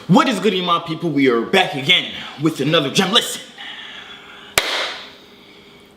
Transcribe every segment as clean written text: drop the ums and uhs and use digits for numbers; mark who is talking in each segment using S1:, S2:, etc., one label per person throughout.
S1: What is good, my people? We are back again with another gem. Listen.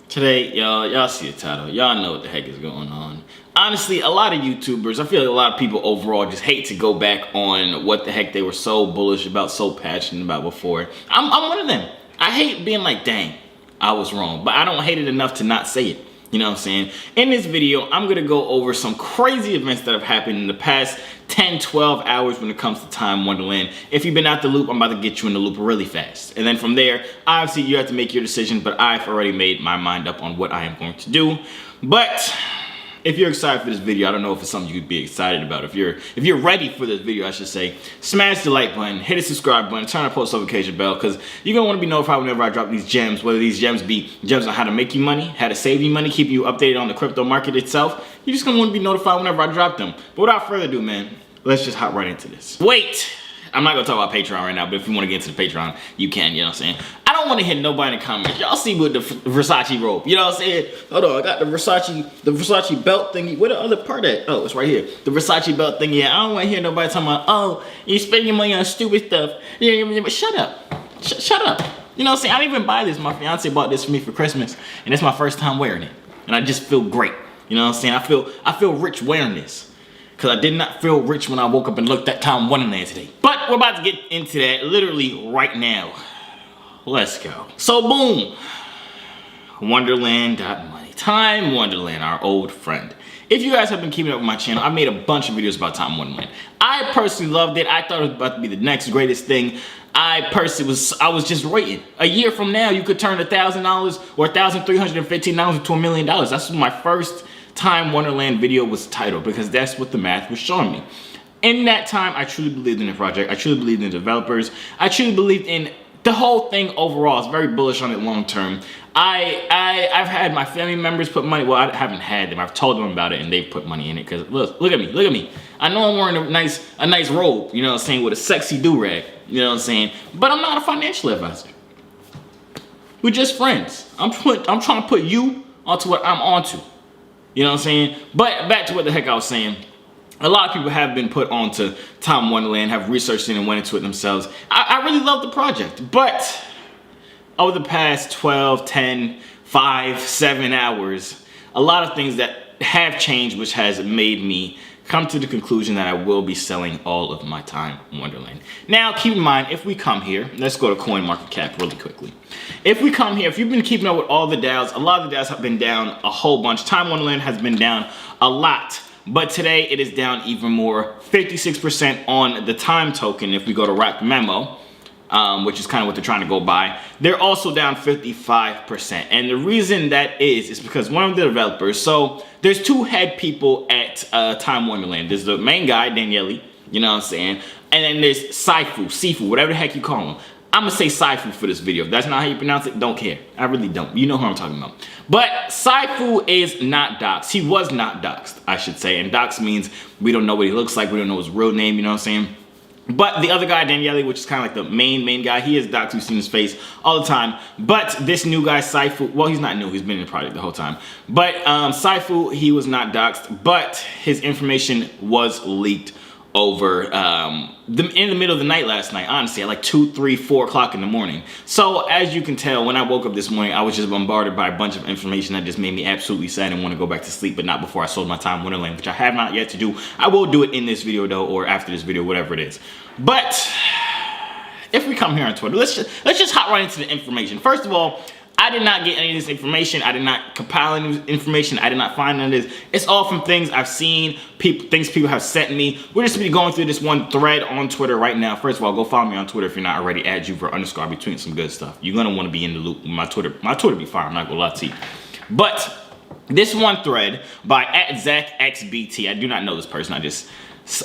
S1: Today, y'all see the title. Y'all know what the heck is going on. Honestly, a lot of YouTubers, I feel like a lot of people overall just hate to go back on what the heck they were so bullish about, so passionate about before. I'm one of them. I hate being like, dang, I was wrong. But I don't hate it enough to not say it. You know what I'm saying? In this video, I'm going to go over some crazy events that have happened in the past 10, 12 hours when it comes to Time Wonderland. If you've been out the loop, I'm about to get you in the loop really fast. And then from there, obviously you have to make your decision, but I've already made my mind up on what I am going to do. But if you're excited for this video, I don't know if it's something you could be excited about. If you're ready for this video, I should say, smash the like button, hit the subscribe button, turn on the post notification bell, because you're gonna want to be notified whenever I drop these gems, whether these gems be gems on how to make you money, how to save you money, keep you updated on the crypto market itself. You're just gonna want to be notified whenever I drop them. But without further ado, man, let's just hop right into this. Wait! I'm not gonna talk about Patreon right now, but if you want to get into the Patreon, you can, you know what I'm saying? I don't want to hit nobody in the comments. Y'all see with the Versace robe, you know what I'm saying? Hold on, I got the Versace belt thingy. Where the other part at? Oh, it's right here. The Versace belt thingy. I don't want to hear nobody talking about, oh, you spend your money on stupid stuff. But shut up. Shut up. You know what I'm saying? I didn't even buy this. My fiance bought this for me for Christmas, and it's my first time wearing it. And I just feel great. You know what I'm saying? I feel rich wearing this. Because I did not feel rich when I woke up and looked at Time Wonderland today. But we're about to get into that literally right now. Let's go. So boom. Wonderland.money. Time Wonderland, our old friend. If you guys have been keeping up with my channel, I made a bunch of videos about Time Wonderland. I personally loved it. I thought it was about to be the next greatest thing. I was just waiting. A year from now, you could turn $1,000 or $1,315 into $1 million. That's what my first Time Wonderland video was titled, because that's what the math was showing me. In that time, I truly believed in the project. I truly believed in the developers. I truly believed in the whole thing overall. I was very bullish on it long term. I've had my family members put money. Well, I haven't had them. I've told them about it, and they've put money in it. Because look at me. I know I'm wearing a nice robe. You know what I'm saying, with a sexy do-rag. You know what I'm saying. But I'm not a financial advisor. We're just friends. I'm trying to put you onto what I'm onto. You know what I'm saying? But back to what the heck I was saying. A lot of people have been put onto Time Wonderland, have researched it and went into it themselves. I really love the project. But over the past 12, 10, 5, 7 hours, a lot of things that have changed, which has made me come to the conclusion that I will be selling all of my Time Wonderland. Now, keep in mind, if we come here, let's go to CoinMarketCap really quickly. If we come here, if you've been keeping up with all the DAOs, a lot of the DAOs have been down a whole bunch. Time Wonderland has been down a lot, but today it is down even more, 56% on the Time token. If we go to Rack Memo, which is kind of what they're trying to go by, they're also down 55%. And the reason that is because one of the developers, so there's two head people at Time Wonderland. There's the main guy, Daniele, you know what I'm saying? And then there's Sifu, whatever the heck you call him. I'm gonna say Sifu for this video. If that's not how you pronounce it, don't care. I really don't. You know who I'm talking about. But Sifu is not doxxed. He was not doxxed, I should say. And doxxed means we don't know what he looks like. We don't know his real name, you know what I'm saying? But the other guy, Daniele, which is kind of like the main guy, he is doxxed. We've seen his face all the time. But this new guy, Sifu, well, he's not new. He's been in the project the whole time. But Sifu, he was not doxxed, but his information was leaked over in the middle of the night last night, honestly, at like 2, 3, 4 o'clock in the morning. So as you can tell, when I woke up this morning, I was just bombarded by a bunch of information that just made me absolutely sad and want to go back to sleep, but not before I sold my Time Wonderland, which I have not yet to do. I will do it in this video though, or after this video, whatever it is. But if we come here on Twitter, let's just hop right into the information. First of all, I did not get any of this information. I did not compile any information. I did not find any of this. It's all from things I've seen, things people have sent me. We're just gonna be going through this one thread on Twitter right now. First of all, go follow me on Twitter if you're not already. @Juver_. I'll be tweeting some good stuff. You're gonna want to be in the loop with my Twitter. My Twitter be fire. I'm not gonna lie to you. But this one thread by @ZachXBT. I do not know this person.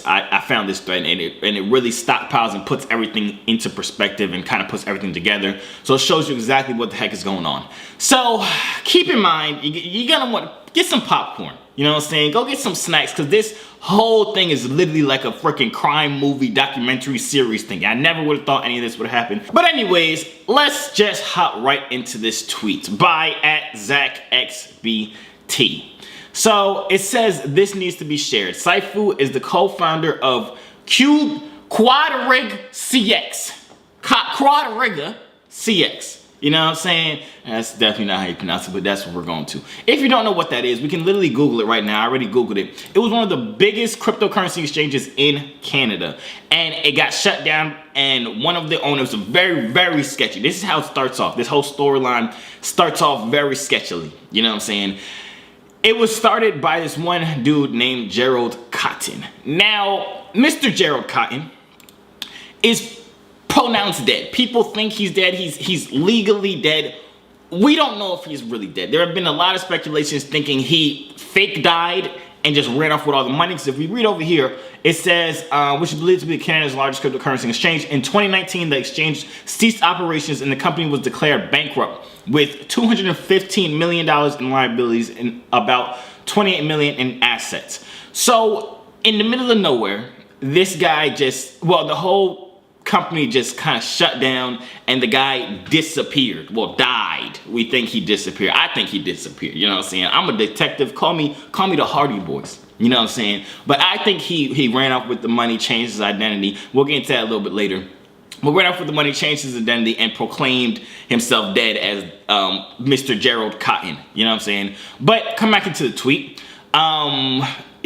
S1: I found this thread, and it really stockpiles and puts everything into perspective and kind of puts everything together. So it shows you exactly what the heck is going on. So keep in mind, you're gonna want to get some popcorn. You know what I'm saying? Go get some snacks, because this whole thing is literally like a freaking crime movie documentary series thing. I never would have thought any of this would happen. But anyways, let's just hop right into this tweet by @ZachXBT. So it says this needs to be shared. Sifu is the co-founder of Quadrig CX. Quadriga CX. You know what I'm saying? That's definitely not how you pronounce it, but that's what we're going to. If you don't know what that is, we can literally Google it right now. I already Googled it. It was one of the biggest cryptocurrency exchanges in Canada. And it got shut down, and one of the owners was very, very sketchy. This is how it starts off. This whole storyline starts off very sketchily. You know what I'm saying? It was started by this one dude named Gerald Cotton. Now, Mr. Gerald Cotton is pronounced dead. People think he's dead. He's legally dead. We don't know if he's really dead. There have been a lot of speculations thinking he fake died and just ran off with all the money. Because if we read over here, it says, which is believed to be Canada's largest cryptocurrency exchange. In 2019, the exchange ceased operations and the company was declared bankrupt with $215 million in liabilities and about $28 million in assets. So in the middle of nowhere, this guy just, well, the whole company just kind of shut down and the guy disappeared. Well, died. We think he disappeared. I think he disappeared. You know what I'm saying? I'm a detective. Call me the Hardy Boys. You know what I'm saying? But I think he ran off with the money, changed his identity. We'll get into that a little bit later. But ran off with the money, changed his identity, and proclaimed himself dead as Mr. Gerald Cotton. You know what I'm saying? But come back into the tweet.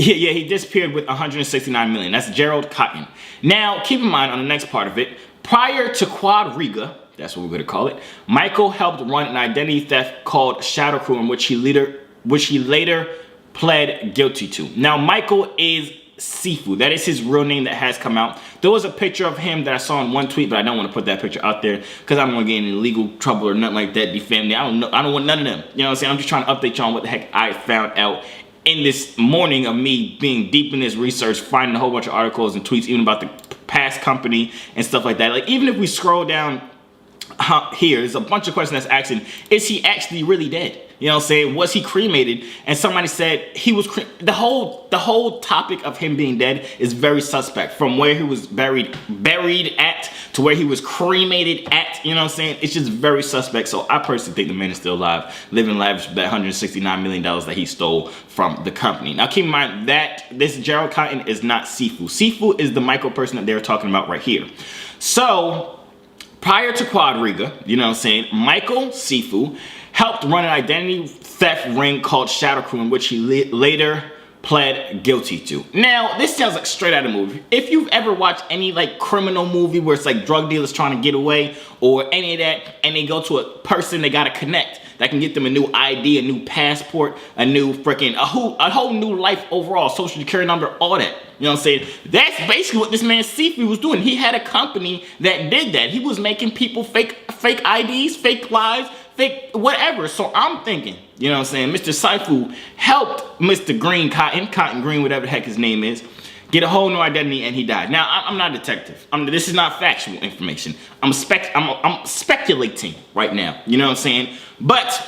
S1: Yeah, he disappeared with 169 million. That's Gerald Cotton. Now, keep in mind on the next part of it, prior to Quadriga, that's what we're going to call it, Michael helped run an identity theft called Shadow Crew, in which he later pled guilty to. Now, Michael is Sifu. That is his real name that has come out. There was a picture of him that I saw in one tweet, but I don't want to put that picture out there because I don't want to get in legal trouble or nothing like that. Defame me. I don't want none of them. You know what I'm saying? I'm just trying to update you on what the heck I found out in this morning of me being deep in this research, finding a whole bunch of articles and tweets even about the past company and stuff like that. Like, even if we scroll down here, there's a bunch of questions that's asking, is he actually really dead? You know what I'm saying? Was he cremated? And somebody said he was the whole topic of him being dead is very suspect. From where he was buried at to where he was cremated at, you know what I'm saying? It's just very suspect. So I personally think the man is still alive, living lavish with that $169 million that he stole from the company. Now keep in mind that this Gerald Cotton is not Sifu. Sifu is the micro person that they're talking about right here. So prior to Quadriga, you know what I'm saying, Michael Sifu helped run an identity theft ring called Shadow Crew, in which he later pled guilty to. Now, this sounds like straight out of a movie. If you've ever watched any like criminal movie where it's like drug dealers trying to get away or any of that, and they go to a person they gotta connect that can get them a new ID, a new passport, a new freaking, a whole new life overall, social security number, all that. You know what I'm saying? That's basically what this man Sifu was doing. He had a company that did that. He was making people fake IDs, fake lives, fake whatever. So I'm thinking, you know what I'm saying, Mr. Sifu helped Mr. Cotton Green, whatever the heck his name is, get a whole new identity, and he died. Now, I'm not a detective. This is not factual information. I'm speculating right now. You know what I'm saying? But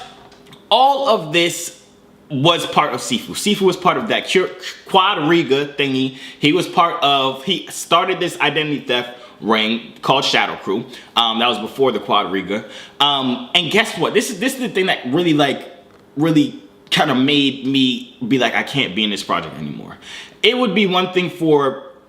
S1: all of this was part of Sifu. Sifu was part of that Quadriga thingy. He started this identity theft ring called Shadow Crew. That was before the Quadriga. And guess what? This is the thing that really kind of made me be like, I can't be in this project anymore. It would be one thing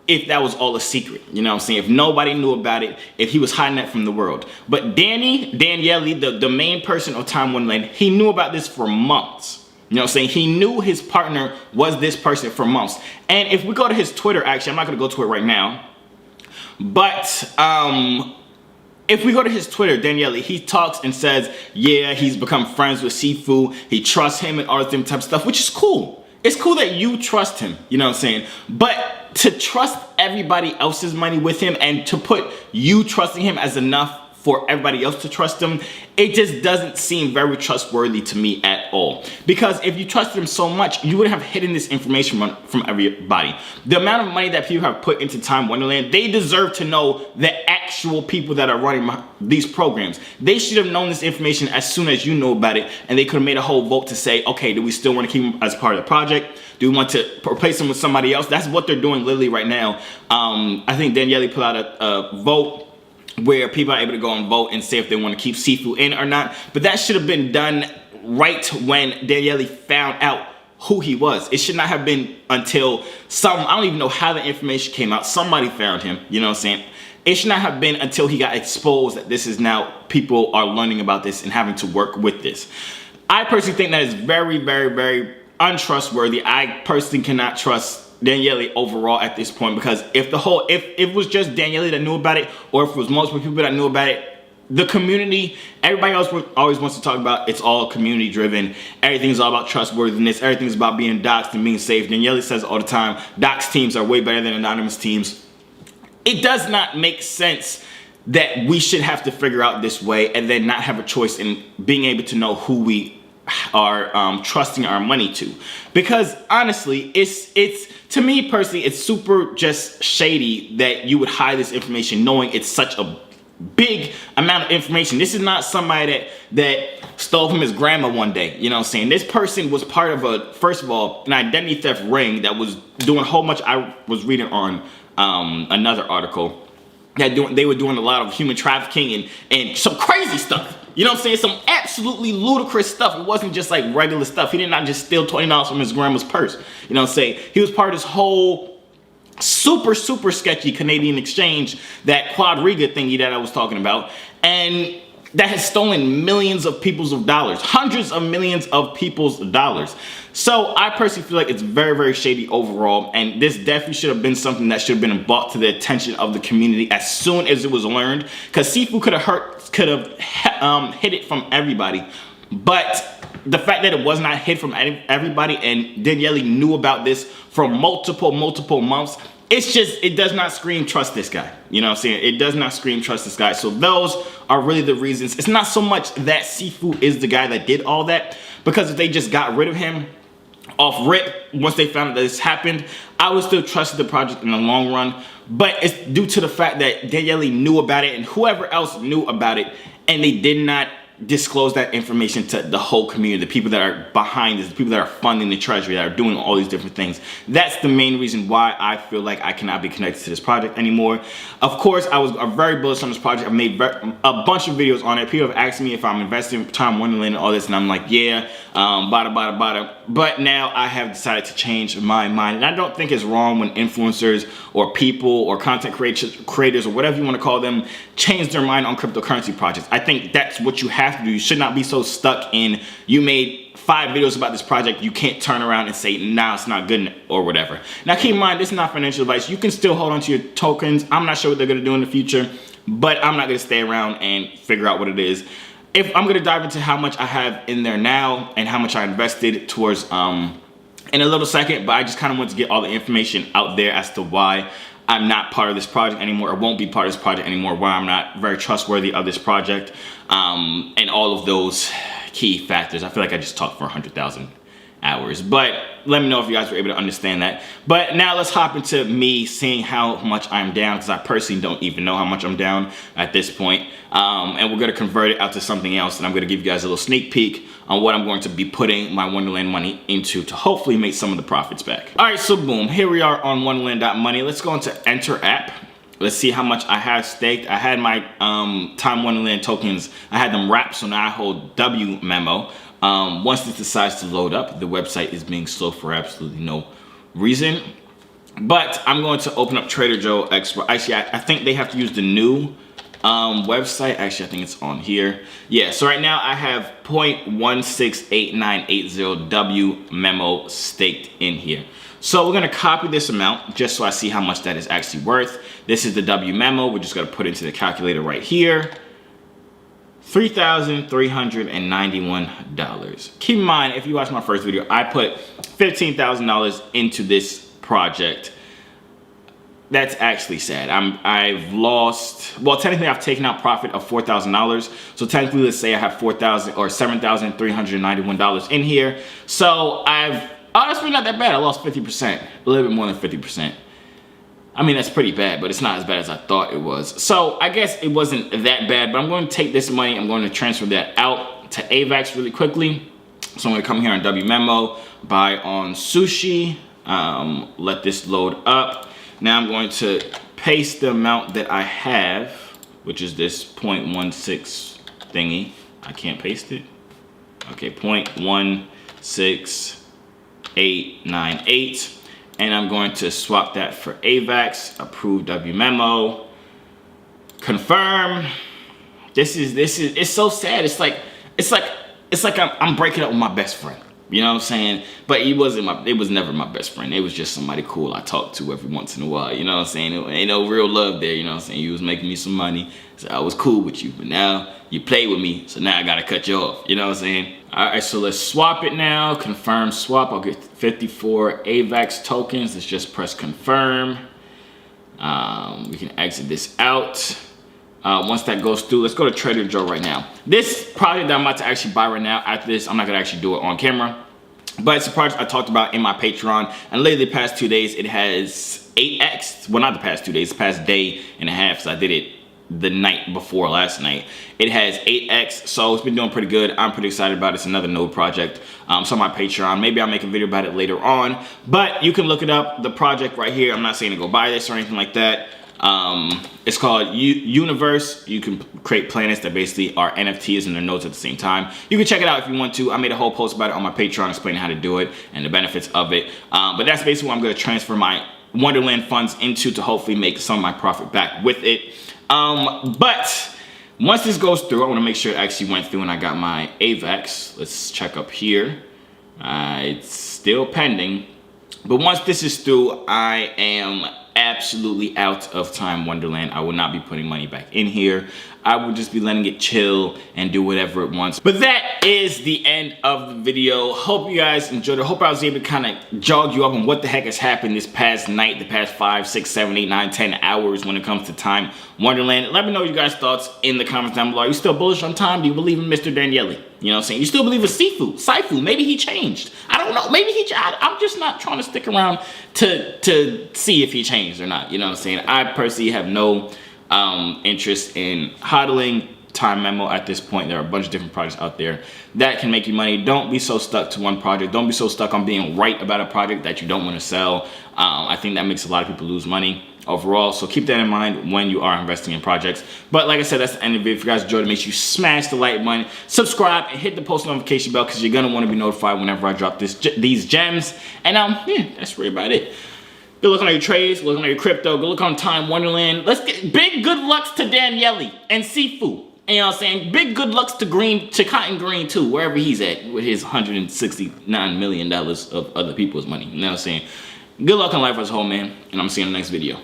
S1: if that was all a secret, you know what I'm saying? If nobody knew about it, if he was hiding that from the world. But Daniele, the main person of Time Wonderland, he knew about this for months. You know what I'm saying? He knew his partner was this person for months. And if we go to his Twitter, actually, I'm not going to go to it right now. But if we go to his Twitter, Daniele, he talks and says, yeah, he's become friends with Sifu. He trusts him and all that type of stuff, which is cool. It's cool that you trust him, you know what I'm saying? But to trust everybody else's money with him and to put you trusting him as enough for everybody else to trust him, it just doesn't seem very trustworthy to me at all. Because if you trusted him so much, you would have hidden this information from everybody. The amount of money that people have put into Time Wonderland, they deserve to know the actual people that are running these programs. They should have known this information as soon as you know about it, and they could have made a whole vote to say, okay, do we still want to keep him as part of the project? Do we want to replace him with somebody else? That's what they're doing literally right now. I think Daniele put out a vote where people are able to go and vote and say if they want to keep Sifu in or not. But that should have been done right when Daniele found out who he was. It should not have been until I don't even know how the information came out. Somebody found him, you know what I'm saying? It should not have been until he got exposed that this is now, people are learning about this and having to work with this. I personally think that is very, very, very untrustworthy. I personally cannot trust Daniele overall at this point, because if it was just Daniele that knew about it, or if it was multiple people that knew about it, the community, everybody else always wants to talk about it's all community driven. Everything's all about trustworthiness. Everything's about being doxxed and being safe. Daniele says all the time, doxxed teams are way better than anonymous teams. It does not make sense that we should have to figure out this way and then not have a choice in being able to know who we are trusting our money to. Because honestly, it's to me personally, it's super just shady that you would hide this information knowing it's such a big amount of information. This is not somebody that stole from his grandma one day, you know what I'm saying? This person was part of first of all, an identity theft ring that was doing a whole bunch. I was reading on another article that they were doing a lot of human trafficking and some crazy stuff. You know what I'm saying? Some absolutely ludicrous stuff. It wasn't just like regular stuff. He did not just steal $20 from his grandma's purse. You know what I'm saying? He was part of this whole super, super sketchy Canadian exchange, that Quadriga thingy that I was talking about, and that has stolen millions of people's dollars, hundreds of millions of people's dollars. So I personally feel like it's very, very shady overall, and this definitely should have been something that should have been brought to the attention of the community as soon as it was learned, because Sifu could have hid it from everybody, but the fact that it was not hid from everybody and Daniele knew about this for multiple months, it does not scream trust this guy. You know what I'm saying? It does not scream trust this guy. So those are really the reasons. It's not so much that Sifu is the guy that did all that, because if they just got rid of him off rip once they found out that this happened, I would still trust the project in the long run. But it's due to the fact that Daniele knew about it and whoever else knew about it, and they did not disclose that information to the whole community, the people that are behind this, the people that are funding the treasury, that are doing all these different things. That's the main reason why I feel like I cannot be connected to this project anymore. Of course, I was very bullish on this project. I've made a bunch of videos on it. People have asked me if I'm investing in Time Wonderland and all this, and I'm like, yeah, bada. But now I have decided to change my mind, and I don't think it's wrong when influencers or people or content creators or whatever you want to call them change their mind on cryptocurrency projects. I think that's what you have to do. You should not be so stuck in, you made 5 videos about this project, you can't turn around and say, nah, it's not good or whatever. Now keep in mind, this is not financial advice. You can still hold on to your tokens. I'm not sure what they're going to do in the future, but I'm not going to stay around and figure out what it is. If I'm going to dive into how much I have in there now and how much I invested towards in a little second, but I just kind of want to get all the information out there as to why I'm not part of this project anymore, or won't be part of this project anymore, why I'm not very trustworthy of this project, and all of those key factors. I feel like I just talked for 100,000 hours, but let me know if you guys were able to understand that. But now let's hop into me seeing how much I'm down, because I personally don't even know how much I'm down at this point. And we're going to convert it out to something else, and I'm going to give you guys a little sneak peek on what I'm going to be putting my Wonderland money into to hopefully make some of the profits back. All right, so boom, here we are on Wonderland.money. Let's go into Enter App. Let's see how much I have staked. I had my Time Wonderland tokens, I had them wrapped, so now I hold W memo. Once this decides to load up, the website is being slow for absolutely no reason. But I'm going to open up Trader Joe Expert. Actually, I think they have to use the new website. Actually, I think it's on here. Yeah, so right now I have 0.168980 W memo staked in here. So we're going to copy this amount just so I see how much that is actually worth. This is the W memo. We're just going to put it into the calculator right here. $3,391. Keep in mind, if you watch my first video, I put $15,000 into this project. That's actually sad. I've lost, well, technically I've taken out profit of $4,000. So technically, let's say I have $4,000 or $7,391 in here. So that's really not that bad. I lost 50%, a little bit more than 50%. I mean, that's pretty bad, but it's not as bad as I thought it was. So I guess it wasn't that bad, but I'm going to take this money, I'm going to transfer that out to AVAX really quickly. So I'm going to come here on W memo, buy on sushi, let this load up. Now I'm going to paste the amount that I have, which is this 0.16 thingy. I can't paste it. Okay, 0.16 898. And I'm going to swap that for AVAX, approve W memo, confirm. It's so sad. It's like I'm breaking up with my best friend. You know what I'm saying? But it was never my best friend. It was just somebody cool I talked to every once in a while. You know what I'm saying? It ain't no real love there. You know what I'm saying? You was making me some money, so I was cool with you. But now you play with me, so now I gotta cut you off. You know what I'm saying? All right, so let's swap it now. Confirm swap. I'll get 54 AVAX tokens. Let's just press confirm. We can exit this out. Once that goes through, let's go to Trader Joe right now. This project that I'm about to actually buy right now, after this, I'm not gonna actually do it on camera, but it's a project I talked about in my Patreon, and literally the past 2 days, it has 8x, well not the past 2 days, the past day and a half, so I did it the night before last night. It has 8x, so it's been doing pretty good. I'm pretty excited about it. It's another node project. So on my Patreon, maybe I'll make a video about it later on, but you can look it up, the project right here. I'm not saying to go buy this or anything like that. It's called Universe. You can create planets that basically are NFTs and their nodes at the same time. You can check it out if you want to. I made a whole post about it on my Patreon explaining how to do it and the benefits of it. But that's basically what I'm going to transfer my Wonderland funds into to hopefully make some of my profit back with it. But once this goes through, I want to make sure it actually went through and I got my AVAX. Let's check up here. It's still pending. But once this is through, I am absolutely out of Time Wonderland. I will not be putting money back in here. I will just be letting it chill and do whatever it wants. But that is the end of the video. Hope you guys enjoyed it. Hope I was able to kind of jog you up on what the heck has happened this past night, the past 5, 6, 7, 8, 9, 10 hours when it comes to Time Wonderland. Let me know your guys' thoughts in the comments down below. Are you still bullish on Time? Do you believe in Mr. Daniele? You know what I'm saying? You still believe in Saifu? Maybe he changed. I don't know. Maybe I'm just not trying to stick around to see if he changed or not. You know what I'm saying? I personally have no interest in hodling Time Memo at this point. There are a bunch of different projects out there that can make you money. Don't be so stuck to one project. Don't be so stuck on being right about a project that you don't want to sell. I think that makes a lot of people lose money overall, so keep that in mind when you are investing in projects. But like I said, that's the end of the video. If you guys enjoyed it, make sure you smash the like button, subscribe, and hit the post notification bell because you're gonna want to be notified whenever I drop these gems. And yeah, that's really about it. Good luck on your trades, good luck on your crypto, good luck on Time Wonderland. Let's get big good lucks to Daniele and Sifu. You know what I'm saying? Big good lucks to Cotton Green too, wherever he's at with his $169 million of other people's money. You know what I'm saying? Good luck on life as a whole, man. And I'm seeing you in the next video.